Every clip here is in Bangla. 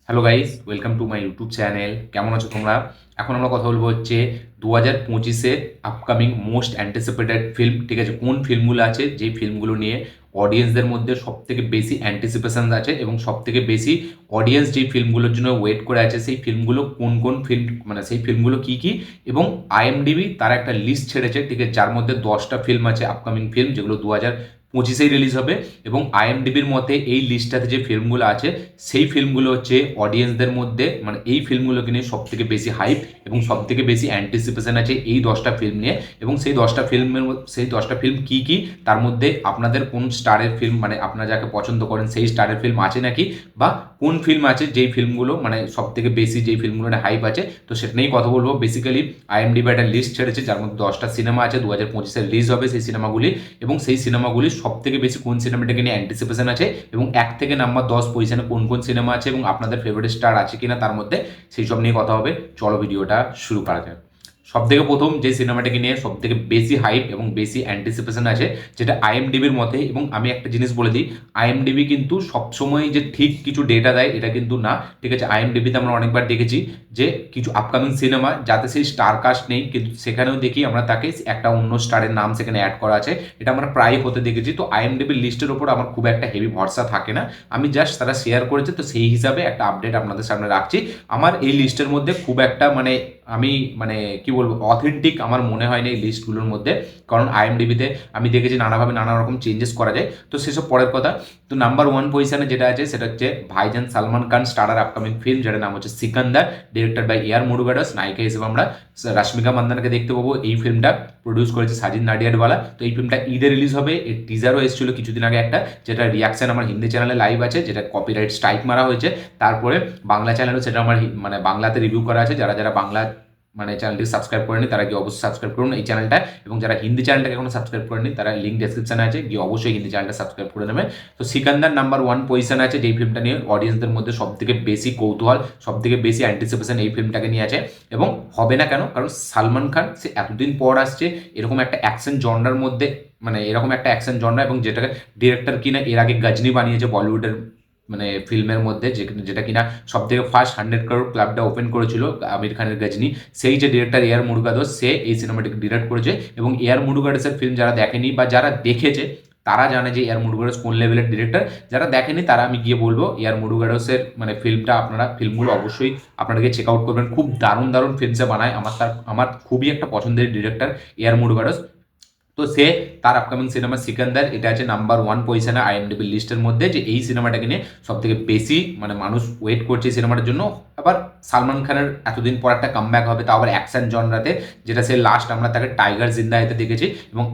Hello guys, welcome to my YouTube channel. কেমন আছো তোমরা? এখন আমরা কথা বলবো হচ্ছে 2025-এর আপকামিং মোস্ট অ্যান্টিসিপেটেড ফিল্ম। ঠিক আছে, কোন ফিল্মগুলো আছে যেই ফিল্মগুলো নিয়ে অডিয়েন্সদের মধ্যে সব থেকে বেশি অ্যান্টিসিপেশন আছে এবং সব থেকে বেশি অডিয়েন্স যেই ফিল্মগুলোর জন্য ওয়েট করে আছে, সেই ফিল্মগুলো কোন কোন ফিল্ম, মানে সেই ফিল্মগুলো কী কী। এবং আইএমডিবি তারা একটা লিস্ট ছেড়েছে, ঠিক আছে, যার মধ্যে 10টা ফিল্ম আছে আপকামিং ফিল্ম, যেগুলো 2025-এই রিলিজ হবে। এবং আইএমডিবির মতে এই লিস্টটাতে যে ফিল্মগুলো আছে সেই ফিল্মগুলো হচ্ছে অডিয়েন্সদের মধ্যে, মানে এই ফিল্মগুলোকে নিয়ে সব থেকে বেশি হাইপ এবং সব থেকে বেশি অ্যান্টিসিপেশন আছে এই 10টা ফিল্ম নিয়ে। এবং সেই দশটা ফিল্ম কী কী, তার মধ্যে আপনাদের কোন স্টারের ফিল্ম, মানে আপনারা যাকে পছন্দ করেন সেই স্টারের ফিল্ম আছে নাকি, বা কোন ফিল্ম আছে যেই ফিল্মগুলো মানে সব থেকে বেশি যেই ফিল্মগুলো হাইপ আছে, তো সেটা নিয়েই কথা বলবো। বেসিক্যালি আইএমডিবি একটা লিস্ট ছেড়েছে যার মধ্যে 10টা সিনেমা আছে 2025-এ রিলিজ হবে সেই সিনেমাগুলি, এবং সেই সিনেমাগুলি সব থেকে বেশি কোন সিনেমাটাকে নিয়ে অ্যান্টিসিপেশন আছে এবং 1 থেকে নাম্বার 10 পজিশনে কোন কোন সিনেমা আছে এবং আপনাদের ফেভারিট স্টার আছে কিনা তার মধ্যে, সেই সব নিয়ে কথা হবে। চলো ভিডিওটা শুরু করা যাক। সব থেকে প্রথম যে সিনেমাটাকে নিয়ে সব থেকে বেশি হাইপ এবং বেশি অ্যান্টিসিপেশন আছে, যেটা আইএমডিবির মতে, এবং আমি একটা জিনিস বলে দিই, আইএমডিবি কিন্তু সবসময় যে ঠিক কিছু ডেটা দেয় এটা কিন্তু না। ঠিক আছে, আইএমডিবিতে আমরা অনেকবার দেখেছি যে কিছু আপকামিং সিনেমা যাতে সেই স্টার কাস্ট নেই, কিন্তু সেখানেও দেখি আমরা তাকে একটা অন্য স্টারের নাম সেখানে অ্যাড করা আছে, এটা আমরা প্রায় হতে দেখেছি। তো আইএমডিবির লিস্টের ওপর আমার খুব একটা হেভি ভরসা থাকে না, আমি জাস্ট তারা শেয়ার করেছে তো সেই হিসাবে একটা আপডেট আপনাদের সামনে রাখছি। আমার এই লিস্টের মধ্যে খুব একটা আমি মানে কি বলবো, অথেন্টিক আমার মনে হয়নি এই লিস্টগুলোর মধ্যে, কারণ আইএমডিবিতে আমি দেখেছি নানাভাবে নানা রকম চেঞ্জেস করা যায়, তো সেসব পরের কথা। তো নাম্বার 1 পজিশনে যেটা আছে সেটা হচ্ছে ভাইজান Salman Khan starrer upcoming film, যেটার নাম হচ্ছে সিকান্দার, ডিরেক্টেড বাই এআর মুরুগাডাস। নায়িকা হিসেবে আমরা রাশ্মিকা মান্দানাকে দেখতে পাবো। এই ফিল্মটা প্রডিউস করেছে সাজিদ নাডিয়াডওয়ালা। তো এই ফিল্মটা ঈদে রিলিজ হবে। এর টিজারও এসেছিল কিছুদিন আগে একটা, যেটা রিয়াকশন আমার হিন্দি চ্যানেলে লাইভ আছে, যেটা কপিরাইট স্ট্রাইক মারা হয়েছে। তারপরে বাংলা চ্যানেলও সেটা আমার মানে বাংলাতে রিভিউ করা আছে। যারা যারা বাংলা মানে চ্যানেলটি সাবস্ক্রাইব করেনি তারা গিয়ে অবশ্যই সাবস্ক্রাইব করুন এই চ্যানেলটা, এবং যারা হিন্দি চ্যানেলটাকে এখনো সাবস্ক্রাইব করেনি তারা লিঙ্ক ডেসক্রিপশনে আছে, গিয়ে অবশ্যই হিন্দি চ্যানেলটা সাবস্ক্রাইব করে নেবে। তো সিকান্দার নাম্বার 1 পজিশনে আছে, যেই ফিল্মটা নিয়ে অডিয়েন্সদের মধ্যে সব থেকে বেশি কৌতূহল, সব থেকে বেশি অ্যান্টিসিপেশন এই ফিল্মটাকে নিয়ে আছে। এবং হবে না কেন, কারণ সালমান খান সে এতদিন পর আসছে এরকম একটা অ্যাকশন জনরার মধ্যে, মানে এরকম একটা অ্যাকশন জনরা, এবং যেটাকে ডিরেক্টর কিনা এর আগে গজনি বানিয়েছে বলিউডের মানে ফিল্মের মধ্যে, যেটা কিনা সব থেকে ফার্স্ট 100 crore ক্লাবটা ওপেন করেছিল আমির খানের গজনি। সেই যে ডিরেক্টর এআর মুরুগাদোস, সে এই সিনেমাটিকে ডিরেক্ট করেছে। এবং এআর মুরুগাদোসের ফিল্ম যারা দেখেনি বা যারা দেখেছে তারা জানে যে এআর মুরুগাদোস কোন লেভেলের ডিরেক্টর। যারা দেখেনি তারা আমি গিয়ে বলবো এআর মুরুগাদোসের মানে ফিল্মগুলো অবশ্যই আপনাদেরকে চেক আউট করবেন। খুব দারুণ দারুণ ফিল্মসে বানায়। আমার খুবই একটা পছন্দের ডিরেক্টর এআর মুরুগাদোস। তো সে তার আপকামিং সিনেমা সিকান্দার, এটা আছে নাম্বার 1 পজিশনে আইএমডিবি লিস্টের মধ্যে, যে এই সিনেমাটাকে নিয়ে সব থেকে বেশি মানে মানুষ ওয়েট করছে এই সিনেমাটার জন্য। আবার সালমান খানের এতদিন পর একটা কামব্যাক হবে, তাও আবার অ্যাকশন জনরাতে, যেটা সে লাস্ট আমরা তাকে টাইগার জিন্দা হতে দেখেছি। এবং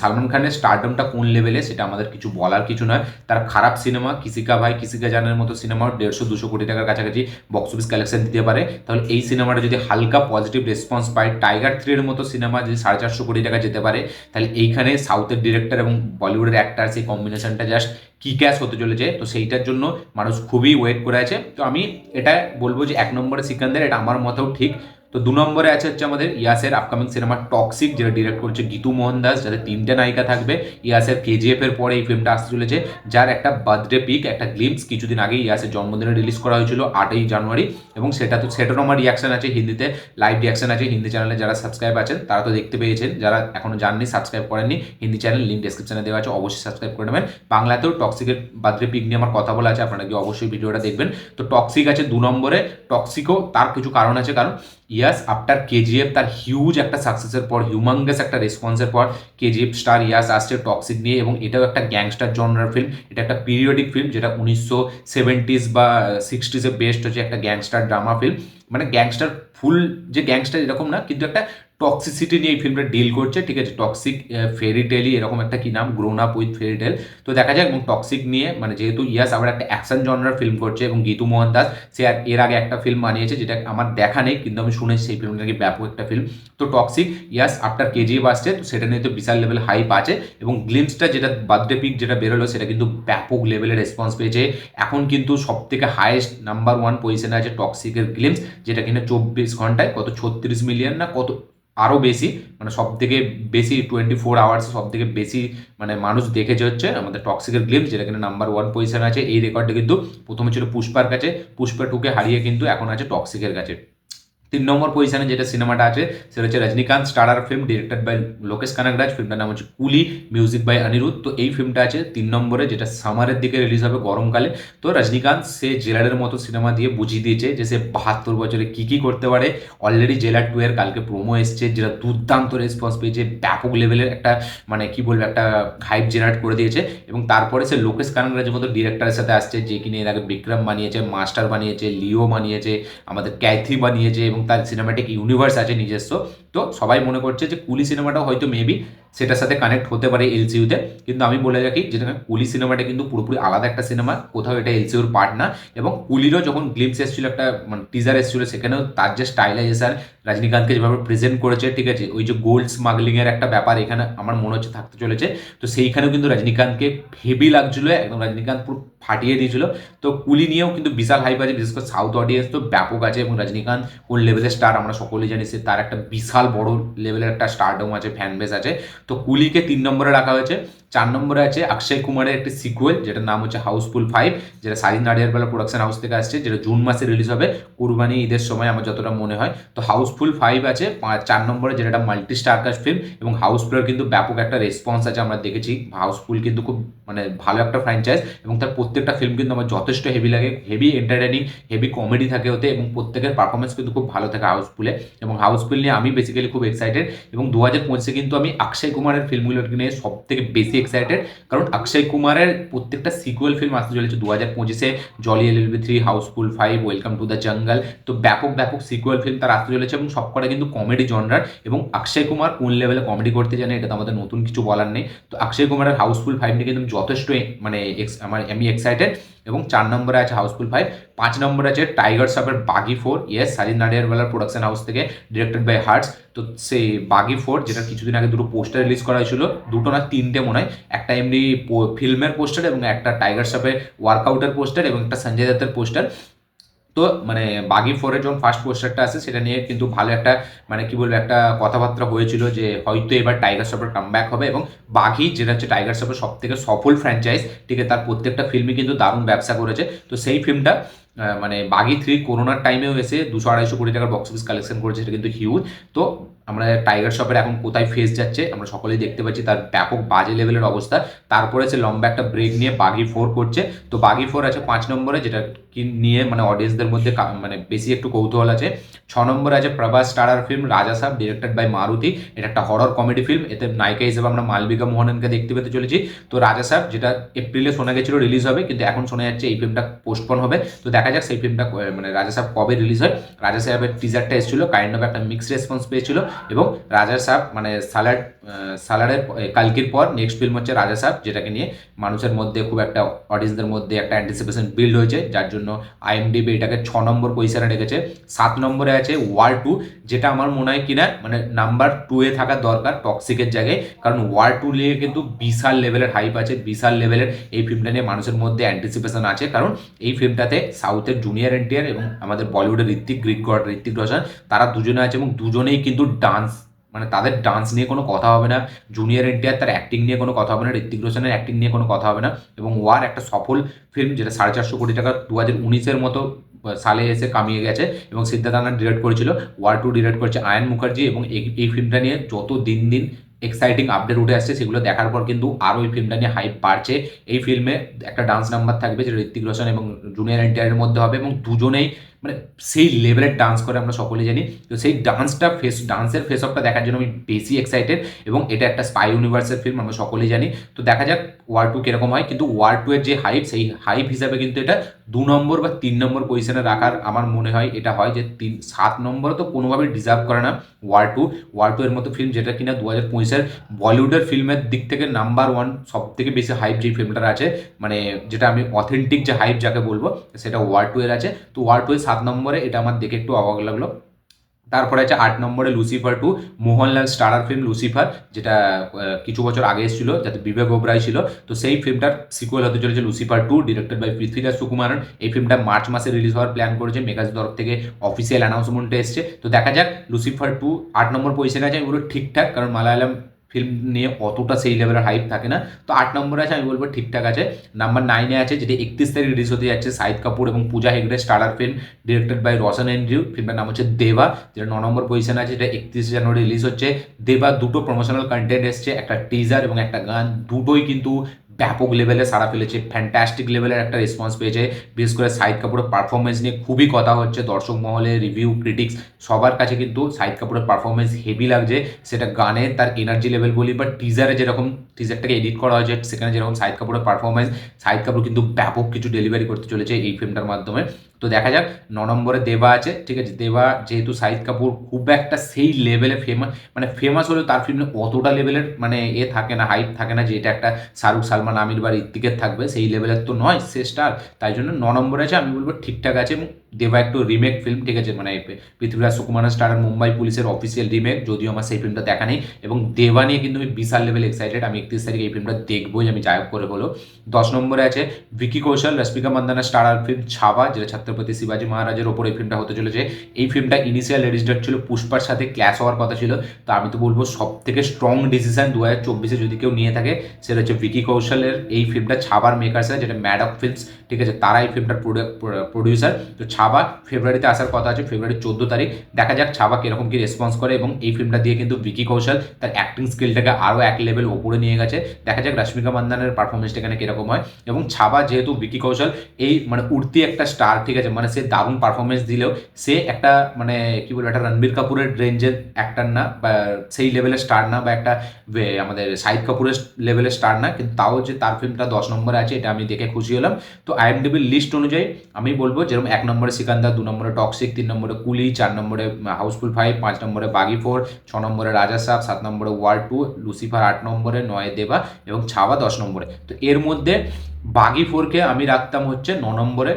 সালমান খানের স্টারডমটা কোন লেভেলে সেটা আমাদের কিছু বলার কিছু নয়। তার খারাপ সিনেমা কিসিকা ভাই কিসিকা জানের মতো সিনেমা 150-200 কোটি টাকার কাছাকাছি বক্স অফিস কালেকশন দিতে পারে, তাহলে এই সিনেমাটা যদি হালকা পজিটিভ রেসপন্স পায়, টাইগার 3-এর মতো সিনেমা যদি 450 কোটি টাকা যেতে পারে, তাহলে এইখানে সাউথের ডিরেক্টর এবং বলিউডের অ্যাক্টার সেই কম্বিনেশনটা জাস্ট কি ক্যাশ হতে চলেছে। তো সেইটার জন্য মানুষ খুবই ওয়েট করে আছে। তো আমি এটা বলবো যে 1 নম্বরে সিকান্দার, এটা আমার মতেও ঠিক। তো 2 নম্বরে আছে হচ্ছে আমাদের ইয়াসের আপকামিং সিনেমা টক্সিক, যেটা ডিরেক্ট করছে গীতু মোহন দাস, যাতে 3টে নায়িকা থাকবে। ইয়াসের কেজিএফ এর পরে এই ফিল্মটা আসতে চলেছে, যার একটা বার্থডে পিক, একটা গ্লিমস কিছুদিন আগে ইয়াসের জন্মদিনে রিলিজ করা হয়েছিল 8ই জানুয়ারি। এবং সেটারও আমার রিয়াকশন আছে হিন্দিতে, লাইভ রিয়াকশন আছে হিন্দি চ্যানেলে। যারা সাবস্ক্রাইব আছেন তারা তো দেখতে পেয়েছেন, যারা এখনো জাননি সাবস্ক্রাইব করেননি, হিন্দি চ্যানেল লিঙ্ক ডেসক্রিপশনে দেওয়া আছে, অবশ্যই সাবস্ক্রাইব করে নেবেন। বাংলাতেও টক্সিকের বার্থডে পিক নিয়ে আমার কথা বলা আছে, আপনারা কি অবশ্যই ভিডিওটা দেখবেন। তো টক্সিক আছে 2 নম্বরে। টক্সিকও তার কিছু কারণ আছে, কারণ ইয়াস আফটার কেজিএফ তার হিউজ একটা সাকসেসের পর, হিউমাঙ্গাস একটা রেসপন্সের পর কেজিএফ স্টার ইয়াস আসছে টক্সিক নিয়ে। এবং এটাও একটা গ্যাংস্টার জনরার ফিল্ম, এটা একটা পিরিয়ডিক ফিল্ম, যেটা 1970s বা 60s বেস্ট হচ্ছে একটা গ্যাংস্টার ড্রামা ফিল্ম। মানে গ্যাংস্টার ফুল যে গ্যাংস্টার এরকম না, কিন্তু একটা টক্সিসিটি নিয়ে এই ফিল্মটা ডিল করছে। ঠিক আছে, টক্সিক ফেরি টেলি এরকম একটা কি নাম, গ্রোন আপ উইথ ফেরি টেল। তো দেখা যাক। এবং টক্সিক নিয়ে মানে যেহেতু ইয়াস আবার একটা অ্যাকশন জনরার ফিল্ম করছে, এবং গীতু মোহন দাস সে এর আগে একটা ফিল্ম বানিয়েছে যেটা আমার দেখা নেই, কিন্তু আমি শুনেছি সেই ফিল্মটা নাকি ব্যাপক একটা ফিল্ম। তো টক্সিক ইয়াস আফটার কেজিএফ আসছে, তো সেটা নিয়ে তো বিশাল লেভেল হাইপ আছে। এবং গ্লিমসটা যেটা বার্থডে পিক যেটা বেরোলো, সেটা কিন্তু ব্যাপক লেভেলের রেসপন্স পেয়েছে। এখন কিন্তু সব থেকে হাইয়েস্ট নাম্বার 1 পজিশনে আছে টক্সিকের গ্লিমস, যেটা কিনা 24 ঘন্টায় কত 36 মিলিয়ন না কত আরও বেশি, মানে সব থেকে বেশি 24 আওয়ার্স সব থেকে বেশি মানে মানুষ দেখেছে হচ্ছে আমাদের টক্সিকের গ্লিমস, যেটা কিনা নাম্বার 1 পজিশন আছে। এই রেকর্ডটা কিন্তু প্রথমে ছিল পুষ্পার কাছে, পুষ্পা 2কে হারিয়ে কিন্তু এখন আছে টক্সিকের কাছে। 3 নম্বর পজিশনে যেটা সিনেমাটা আছে সেটা হচ্ছে Rajinikanth starrer film, directed by Lokesh Kanagaraj. ফিল্মটার নাম হচ্ছে কুলি, মিউজিক বাই অনিরুদ্ধ। তো এই ফিল্মটা আছে 3 নম্বরে, যেটা সামারের দিকে রিলিজ হবে, গরমকালে। তো রজনীকান্ত সে জেলারের মতো সিনেমা দিয়ে বুঝিয়ে দিয়েছে যে সে 72 বছরে কী করতে পারে। অলরেডি জেলার 2 এর কালকে প্রোমো এসছে, যেটা দুর্দান্ত রেসপন্স পেয়েছে, ব্যাপক লেভেলের একটা মানে কি বলবো একটা হাইপ জেনারেট করে দিয়েছে। এবং তারপরে সে লোকেশ কানাগরাজের মতো ডিরেক্টরের সাথে আসছে, যে কিনে এর আগে বিক্রম বানিয়েছে, মাস্টার বানিয়েছে, লিও বানিয়েছে, আমাদের ক্যাথি বানিয়েছে, এবং তার সিনেমাটিক ইউনিভার্স আছে নিজস্ব। তো সবাই মনে করছে যে কুলি সিনেমাটাও হয়তো মেবি সেটার সাথে কানেক্ট হতে পারে এলসিইউতে। কিন্তু আমি বলে রাখি যেটা কুলি সিনেমাটা কিন্তু পুরোপুরি আলাদা একটা সিনেমা, কোথাও এটা এলসিইউর পার্ট না। এবং কুলিরও যখন গ্লিমস এসেছিল, একটা মানে টিজার এসেছিল, সেখানেও তার যে স্টাইলাইজেশন, রজনীকান্তকে যেভাবে প্রেজেন্ট করেছে, ঠিক আছে, ওই যে গোল্ড স্মাগলিংয়ের একটা ব্যাপার এখানে আমার মনে হচ্ছে থাকতে চলেছে। তো সেইখানেও কিন্তু রজনীকান্তকে হেভি লাগছিল, একদম রজনীকান্ত পুরো ফাটিয়ে দিয়েছিল। তো কুলি নিয়েও কিন্তু বিশাল হাইপ আছে, বিশেষ করে সাউথ অডিয়েন্স তো ব্যাপক আছে। এবং রজনীকান্ত কোন লেভেলের স্টার আমরা সকলেই জানি, সে তার একটা বিশাল বড় লেভেলের একটা স্টারডম আছে, ফ্যান বেস আছে। তো কুলিকে 3 নম্বরে রাখা হয়েছে। 4 নম্বরে আছে অক্ষয় কুমারের একটি সিকুয়েল, যেটার নাম হচ্ছে হাউসফুল 5, যেটা সাজিদ নাডিয়ারওয়ালা প্রোডাকশন হাউস থেকে আসছে, যেটা জুন মাসে রিলিজ হবে, কুরবানি ঈদের সময় আমার যতটা মনে হয়। তো হাউসফুল 5 আছে 4 নম্বরে, যেটা একটা মাল্টি স্টারকাস্ট ফিল্ম। এবং হাউসফুলের কিন্তু ব্যাপক একটা রেসপন্স আছে, আমরা দেখেছি। হাউসফুল কিন্তু খুব মানে ভালো একটা ফ্র্যাঞ্চাইজ, এবং তার প্রত্যেকটা ফিল্ম কিন্তু আমার যথেষ্ট হেভি লাগে, হেভি এন্টারটেনিং, হেভি কমেডি থাকে ওতে, এবং প্রত্যেকের পারফরমেন্স কিন্তু খুব ভালো থাকে হাউসফুলে। এবং হাউসফুল নিয়ে আমি বেসিক্যালি খুব এক্সাইটেড। এবং 2025 কিন্তু আমি অক্ষয় কুমারের ফিল্মগুলোকে নিয়ে সব থেকে বেশি এক্সাইটেড, কারণ অক্ষয় কুমারের প্রত্যেকটা সিকুয়েল ফিল্ম আসতে চলেছে 2025-এ। জলি LLB 3, হাউসফুল 5, ওয়েলকাম টু দ্য জঙ্গল। তো ব্যাপক ব্যাপক সিকুয়েল ফিল্ম তার আসতে চলেছে, এবং সবকটা কিন্তু কমেডি জনরার। এবং অক্ষয় কুমার কোন লেভেলে কমেডি করতে জানে এটা তো আমাদের নতুন কিছু বলার নেই। তো অক্ষয় কুমারের হাউসফুল 5 নিয়ে কিন্তু যথেষ্ট মানে আমি এক্সাইটেড। এবং 4 নম্বরে আছে হাউসফুল 5। 5 নম্বরে আছে টাইগার শ্রফের বাগি 4, ইয়েস, সাজিদ নাডিয়ারওয়ালার প্রোডাকশন হাউস থেকে, ডিরেক্টেড বাই হার্টস। তো সেই বাগি 4, যেটা কিছুদিন আগে দুটো পোস্টার রিলিজ করা হয়েছিল, দুটো না তিনটে মনে হয়, একটা এমনি ফিল্মের পোস্টার, এবং একটা টাইগার শ্রফের ওয়ার্কআউটের পোস্টার, এবং একটা সঞ্জয় দত্তের পোস্টার। তো মানে বাগি 4-এর যখন ফার্স্ট পোস্টারটা আসে, সেটা নিয়ে কিন্তু ভালো একটা মানে কি বলবো একটা কথাবার্তা হয়েছিল, যে হয়তো এবার টাইগার শ্রফের কামব্যাক হবে। এবং বাঘি, যেটা হচ্ছে টাইগার শ্রফের সব থেকে সফল ফ্র্যাঞ্চাইজ, ঠিক আছে, তার প্রত্যেকটা ফিল্মই কিন্তু দারুণ ব্যবসা করেছে। তো সেই ফিল্মটা মানে বাগি 3 করোনার টাইমেও এসে 200-250 কোটি টাকার বক্স অফিস কালেকশন করেছে, সেটা কিন্তু হিউজ। তো আমরা টাইগার শ্রফের এখন কোথায় ফেস যাচ্ছে আমরা সকলেই দেখতে পাচ্ছি, তার ব্যাপক বাজে লেভেলের অবস্থা। তারপরে সে লম্বা একটা ব্রেক নিয়ে বাগি 4 করছে। তো বাগি 4 আছে 5 নম্বরে, যেটা কি নিয়ে মানে অডিয়েন্সদের মধ্যে মানে বেশি একটু কৌতূহল আছে। 6 নম্বরে আছে প্রভাস স্টারার ফিল্ম রাজা সাহেব, ডিরেক্টেড বাই মারুতি। এটা একটা হরর কমেডি ফিল্ম, এতে নায়িকা হিসেবে আমরা মালবিকা মোহননকে দেখতে পেতে চলেছি। তো রাজা সাহেব, যেটা এপ্রিলে শোনা গেছিল রিলিজ হবে, কিন্তু এখন শোনা যাচ্ছে এই ফিল্মটা পোস্টপন হবে। তো দেখা যাক সেই ফিল্মটা মানে রাজা সাহেব কবে রিলিজ হয়। রাজা সাহেবের টিজারটা এসেছিল, কাইন্ড অফ একটা মিক্সড রেসপন্স পেয়েছিল। এবং রাজা সাহেব মানে সালারের কালকির পর নেক্সট ফিল্ম হচ্ছে রাজা সাহেব, যেটাকে নিয়ে মানুষের মধ্যে খুব একটা অডিয়েন্সদের মধ্যে একটা অ্যান্টিসিপেশন বিল্ড হয়েছে, যার জন্য IMDb এটাকে 6 নম্বর পজিশনে রেখেছে। 7 নম্বরে আছে ওয়ার 2, যেটা আমার মনে হয় কিনা মানে নাম্বার 2-এ থাকার দরকার টক্সিকের জায়গায়, কারণ ওয়ার 2 নিয়ে কিন্তু বিশাল লেভেলের হাইপ আছে, বিশাল লেভেলের এই ফিল্মটা নিয়ে মানুষের মধ্যে অ্যান্টিসিপেশন আছে। কারণ এই ফিল্মটাতে সাউথের জুনিয়র NTR এবং আমাদের বলিউডের ঋত্বিক রোশন, তারা দুজনে আছে, এবং দুজনেই কিন্তু ডান্স মানে তাদের ডান্স নিয়ে কোনো কথা হবে না। জুনিয়র NTR তার অ্যাক্টিং নিয়ে কোনো কথা হবে না, ঋত্বিক রোশনের অ্যাক্টিং নিয়ে কোনো কথা হবে না। এবং ওয়ার একটা সফল ফিল্ম, যেটা 450 কোটি টাকা 2019-এর মতো সালে এসে কামিয়ে গেছে, এবং সিদ্ধার্থ আনন্দ ডিরেক্ট করেছিল। ওয়ার 2 ডিরেক্ট করেছে আয়ন মুখার্জি। এবং এই ফিল্মটা নিয়ে যত দিন দিন এক্সাইটিং আপডেট উঠে আসছে, সেগুলো দেখার পর কিন্তু আরও এই ফিল্মটা নিয়ে হাইপ বাড়ছে। এই ফিল্মে একটা ডান্স নাম্বার থাকবে, যেটা ঋত্বিক রোশন এবং জুনিয়র NTR-এর মধ্যে হবে, এবং দুজনেই মানে সেই লেভেলের ডান্স করে আমরা সকলেই জানি। তো সেই ডান্সের ফেস অফটা দেখার জন্য আমি বেশি এক্সাইটেড। এবং এটা একটা স্পাই ইউনিভার্সের ফিল্ম, আমরা সকলেই জানি। তো দেখা যাক ওয়ার 2 কিরকম হয়। কিন্তু ওয়ার 2 এর যে হাইপ, সেই হাইপ হিসাবে কিন্তু এটা 2 নম্বর বা 3 নম্বর পজিশনে রাখার আমার মনে হয় এটা হয়, যে 7 নম্বরে তো কোনোভাবেই ডিজার্ভ করে না ওয়ার 2 এর মতো ফিল্ম, যেটা কিনা 2025-এর বলিউডের ফিল্মের দিক থেকে নাম্বার 1 সব থেকে বেশি হাইপ যেই ফিল্মটার আছে, মানে যেটা আমি অথেন্টিক যে হাইপ যাকে বলবো, সেটা ওয়ার 2 এর আছে। তো ওয়ার 2 এর 7 নম্বরে, এটা আমার দেখে একটু অবাক লাগলো। তারপরে আছে 8 নম্বরে Lucifer 2, Mohanlal starrer film Lucifer, যেটা কিছু বছর আগে এসেছিল, যাতে বিবেক ওবরাই ছিল। তো সেই ফিল্মটার সিকুয়েল হতে চলেছে Lucifer 2, directed by Prithviraj Sukumaran. এই ফিল্মটা মার্চ মাসে রিলিজ হওয়ার প্ল্যান করেছে, মেকার্স তরফ থেকে অফিসিয়াল অ্যানাউন্সমেন্ট এসছে। তো দেখা যাক, লুসিফার 2 8 নম্বর পজিশনে আছে, আমি বলবো ঠিকঠাক, কারণ মালায়ালাম ফিল্ম নিয়ে অতটা সেই লেভেলের হাইপ থাকে না। তো 8 নম্বরে আছে, আমি বলবো ঠিকঠাক আছে। নাম্বার 9-এ আছে, যেটি 31 তারিখ রিলিজ হতে যাচ্ছে, শাহিদ কাপুর এবং Pooja Hegde starrer film, directed by Roshan Andrews. ফিল্মের নাম হচ্ছে দেবা, যেটা 9 নম্বর পজিশনে আছে, যেটা 31 জানুয়ারি রিলিজ হচ্ছে। দেবা দুটো প্রমোশনাল কন্টেন্ট এসছে, একটা টিজার এবং একটা গান, দুটোই কিন্তু ব্যাপক লেভেলে সাড়া ফেলেছে, ফ্যান্টাস্টিক লেভেলের একটা রেসপন্স পেয়েছে। বিশেষ করে শাহিদ কাপুরের পারফরমেন্স নিয়ে খুবই কথা হচ্ছে, দর্শক মহলে, রিভিউ, ক্রিটিক্স সবার কাছে কিন্তু শাহিদ কাপুরের পারফরমেন্স হেভি লাগছে। সেটা গানে তার এনার্জি লেভেল বলি, বা টিজারে যেরকম টিজারটাকে এডিট করা হয়েছে, সেখানে যেরকম শাহিদ কাপুরের পারফরমেন্স, শাহিদ কাপুর কিন্তু ব্যাপক কিছু ডেলিভারি করতে চলেছে এই ফিল্মটার মাধ্যমে। তো দেখা যাক। 9 নম্বরে দেবা আছে, ঠিক আছে। দেবা যেহেতু শাহিদ কাপুর খুব একটা সেই লেভেলে ফেমাস হলেও তার ফিল্মে অতটা লেভেলের থাকে না, হাইপ থাকে না, যে এটা একটা শাহরুখ, সালমান, আমির বা ঋত্বিকের থাকবে, সেই লেভেলের তো নয় সে স্টার। তাই জন্য 9 নম্বরে আছে, আমি বলবো ঠিকঠাক আছে। এবং দেবা একটু রিমেক ফিল্ম, ঠিক আছে, পৃথ্বীরাজ সুকুমারের স্টার মুম্বাই পুলিশের অফিসিয়াল রিমেক, যদিও আমার সেই ফিল্মটা দেখা নেই। এবং দেবা নিয়ে কিন্তু আমি বিশাল লেভেল এক্সাইটেড, আমি 31 তারিখে এই ফিল্মটা দেখবোই, আমি যাই হোক করে হলো। 10 নম্বরে আছে ভিকি কৌশল, রশ্মিকা মান্দানা স্টারার ফিল্ম ছাবা, যেটা ছত্রপতি শিবাজি মহারাজের ওপর এই ফিল্মটা হতে চলেছে। এই ফিল্মটা ইনিশিয়াল রিলিজ ডেট ছিল পুষ্পার সাথে ক্ল্যাশ হওয়ার কথা ছিল। তো আমি তো বলবো সব থেকে স্ট্রং ডিসিশন 2024-এ যদি কেউ নিয়ে থাকে, সেটা হচ্ছে ভিকি কৌশলের এই ফিল্মটা ছাবার মেকার্সরা, যেটা ম্যাডক ফিল্মস, ঠিক আছে, তারা এই ফিল্মটার প্রডিউসার। তো ছাবা ফেব্রুয়ারিতে আসার কথা আছে, ফেব্রুয়ারি 14 তারিখ। দেখা যাক ছাবা কিরকম কি রেসপন্স করে। এবং এই ফিল্মটা দিয়ে কিন্তু ভিকি কৌশল তার অ্যাক্টিং স্কিলটাকে আরও এক লেভেল ওপরে নিয়ে গেছে। দেখা যাক রশ্মিকা মান্দানের পারফরমেন্সটা এখানে কিরকম হয়। এবং ছাবা যেহেতু ভিকি কৌশল এই উঠতি একটা স্টার, ঠিক আছে, সে দারুণ পারফরমেন্স দিলেও সে একটা কি বলবো, একটা রণবীর কাপুরের রেঞ্জের অ্যাক্টার না, বা সেই লেভেলের স্টার না, বা একটা আমাদের শাহিদ কাপুরের লেভেলের স্টার না, কিন্তু তাও যে তার ফিল্মটা 10 নম্বরে আছে, এটা আমি দেখে খুশি হলাম। তো আইএমডিবির লিস্ট অনুযায়ী আমি বলবো, যেরকম 1 নম্বরে সিকান্দার, 2 নম্বরে টক্সিক, 3 নম্বরে কুলি, 4 নম্বরে হাউসফুল 5, 5 নম্বরে বাগি 4, 6 নম্বরে রাজা সাব, 7 নম্বরে ওয়ার 2, লুসিফার 8 নম্বরে, 9 দেবা এবং ছাবা 10 নম্বরে। তো এর মধ্যে বাগি 4কে আমি রাখতাম হচ্ছে 9 নম্বরে,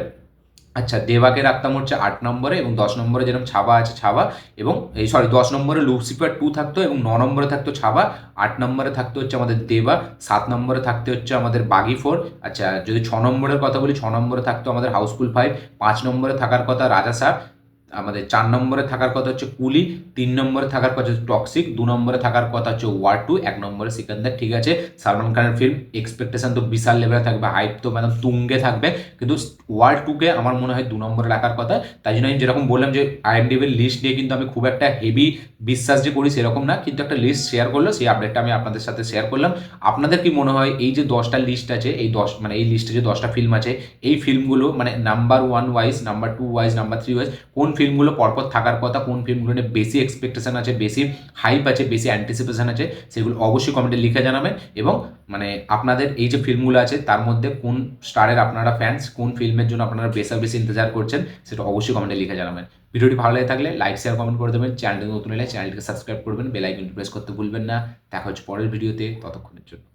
আচ্ছা দেবাকে রাখতাম হচ্ছে 8 নম্বরে, এবং 10 নম্বরে যেরকম ছাবা আছে ছাবা, এবং 10 নম্বরে লুসিফার 2 থাকতো, এবং 9 নম্বরে থাকতো ছাবা, 8 নম্বরে থাকতে হচ্ছে আমাদের দেবা, 7 নম্বরে থাকতে হচ্ছে আমাদের বাগি 4। আচ্ছা যদি 6 নম্বরের কথা বলি, 6 নম্বরে থাকতো আমাদের হাউসফুল 5, 5 নম্বরে থাকার কথা রাজা সাহেব, আমাদের 4 নম্বরে থাকার কথা হচ্ছে কুলি, 3 নম্বরে থাকার কথা হচ্ছে টক্সিক, 2 নম্বরে থাকার কথা হচ্ছে ওয়ার 2, 1 নম্বরে সিকান্দার। ঠিক আছে, সালমান খানের ফিল্ম, এক্সপেকটেশন তো বিশাল লেভেলে থাকবে, হাইপ তো তুঙ্গে থাকবে, কিন্তু ওয়ার 2কে আমার মনে হয় 2 নম্বরে রাখার কথা। তাই জন্য আমি যেরকম বললাম যে আইএমডিবির লিস্ট নিয়ে কিন্তু আমি খুব একটা হেভি বিশ্বাস যে করি সেরকম না, কিন্তু একটা লিস্ট শেয়ার করলো, সেই আপডেটটা আমি আপনাদের সাথে শেয়ার করলাম। আপনাদের কি মনে হয় এই যে 10টা লিস্ট আছে, এই 10 এই লিস্টে যে 10টা ফিল্ম আছে, এই ফিল্মগুলো number 1 wise, number 2 wise, number 3 wise কোন ফিল্মগুলো পরপর থাকার কথা, কোন ফিল্মগুলো নিয়ে বেশি এক্সপেকটেশন আছে, বেশি হাইপ আছে, বেশি অ্যান্টিসিপেশন আছে, সেগুলো অবশ্যই কমেন্টে লিখে জানাবেন। এবং আপনাদের এই যে ফিল্মগুলো আছে তার মধ্যে কোন স্টারের আপনারা ফ্যান্স, কোন ফিল্মের জন্য আপনারা বেশি ইন্তজার করছেন, সেটা অবশ্যই কমেন্টে লিখে জানাবেন। ভিডিওটি ভালো লাগে থাকলে লাইক, শেয়ার, কমেন্ট করে দেবেন। চ্যানেলটি নতুন হলে চ্যানেলটিকে সাবস্ক্রাইব করবেন, বেল আইকনটি প্রেস করতে ভুলবেন না। দেখা হচ্ছে পরের ভিডিওতে, ততক্ষণের জন্য।